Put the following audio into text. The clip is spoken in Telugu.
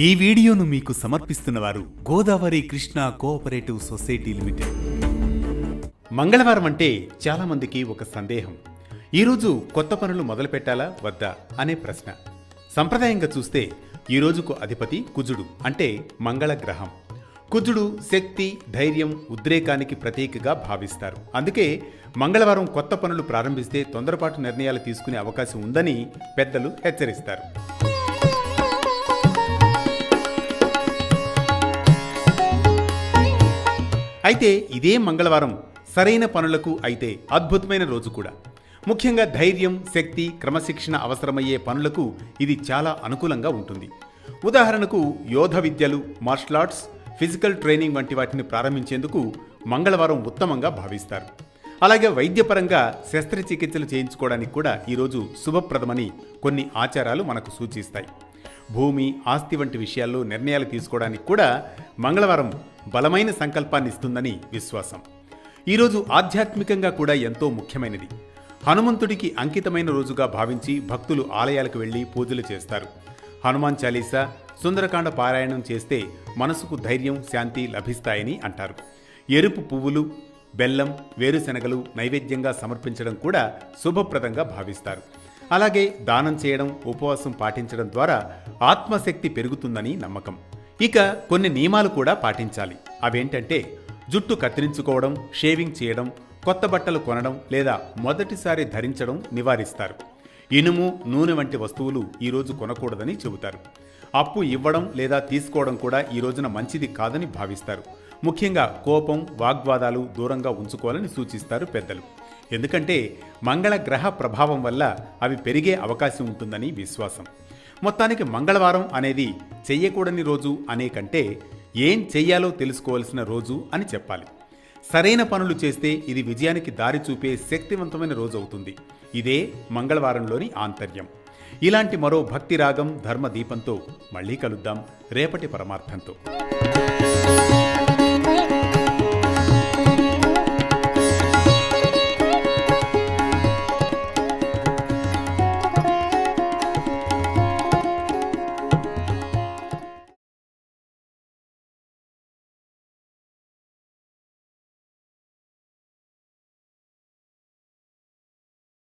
ఈ వీడియోను మీకు సమర్పిస్తున్నవారు Godavari Krishna cooperative society limited. మంగళవారం అంటే చాలా మందికి ఒక సందేహం. ఈరోజు కొత్త పనులు మొదలు పెట్టాలా వద్దా అనే ప్రశ్న. సంప్రదాయంగా చూస్తే ఈ రోజుకు అధిపతి కుజుడు, అంటే మంగళ గ్రహం. కుజుడు శక్తి, ధైర్యం, ఉద్రేకానికి ప్రతీకగా భావిస్తారు. అందుకే మంగళవారం కొత్త పనులు ప్రారంభిస్తే తొందరపాటు నిర్ణయాలు తీసుకునే అవకాశం ఉందని పెద్దలు హెచ్చరిస్తారు. అయితే ఇదే మంగళవారం సరైన పనులకు అయితే అద్భుతమైన రోజు కూడా. ముఖ్యంగా ధైర్యం, శక్తి, క్రమశిక్షణ అవసరమయ్యే పనులకు ఇది చాలా అనుకూలంగా ఉంటుంది. ఉదాహరణకు యోధ విద్యలు, మార్షల్ ఆర్ట్స్, ఫిజికల్ ట్రైనింగ్ వంటి వాటిని ప్రారంభించేందుకు మంగళవారం ఉత్తమంగా భావిస్తారు. అలాగే వైద్యపరంగా శస్త్రచికిత్సలు చేయించుకోవడానికి కూడా ఈరోజు శుభప్రదమని కొన్ని ఆచారాలు మనకు సూచిస్తాయి. భూమి, ఆస్తి వంటి విషయాల్లో నిర్ణయాలు తీసుకోవడానికి కూడా మంగళవారం బలమైన సంకల్పాన్ని ఇస్తుందని విశ్వాసం. ఈరోజు ఆధ్యాత్మికంగా కూడా ఎంతో ముఖ్యమైనది. హనుమంతుడికి అంకితమైన రోజుగా భావించి భక్తులు ఆలయాలకు వెళ్లి పూజలు చేస్తారు. హనుమాన్ చాలీసా, సుందరకాండ పారాయణం చేస్తే మనసుకు ధైర్యం, శాంతి లభిస్తాయని అంటారు. ఎరుపు పువ్వులు, బెల్లం, వేరుశెనగలు నైవేద్యంగా సమర్పించడం కూడా శుభప్రదంగా భావిస్తారు. అలాగే దానం చేయడం, ఉపవాసం పాటించడం ద్వారా ఆత్మశక్తి పెరుగుతుందని నమ్మకం. ఇక కొన్ని నియమాలు కూడా పాటించాలి. అవేంటంటే జుట్టు కత్తిరించుకోవడం, షేవింగ్ చేయడం, కొత్త బట్టలు కొనడం లేదా మొదటిసారి ధరించడం నివారిస్తారు. ఇనుము, నూనె వంటి వస్తువులు ఈరోజు కొనకూడదని చెబుతారు. అప్పు ఇవ్వడం లేదా తీసుకోవడం కూడా ఈ రోజున మంచిది కాదని భావిస్తారు. ముఖ్యంగా కోపం, వాగ్వాదాలు దూరంగా ఉంచుకోవాలని సూచిస్తారు పెద్దలు. ఎందుకంటే మంగళ గ్రహ ప్రభావం వల్ల అవి పెరిగే అవకాశం ఉంటుందని విశ్వాసం. మొత్తానికి మంగళవారం అనేది చెయ్యకూడని రోజు అనే కంటే ఏం చెయ్యాలో తెలుసుకోవాల్సిన రోజు అని చెప్పాలి. సరైన పనులు చేస్తే ఇది విజయానికి దారి చూపే శక్తివంతమైన రోజు అవుతుంది. ఇదే మంగళవారంలోని ఆంతర్యం. ఇలాంటి మరో భక్తి రాగం, ధర్మ దీపంతో మళ్ళీ కలుద్దాం రేపటి పరమార్థంతో.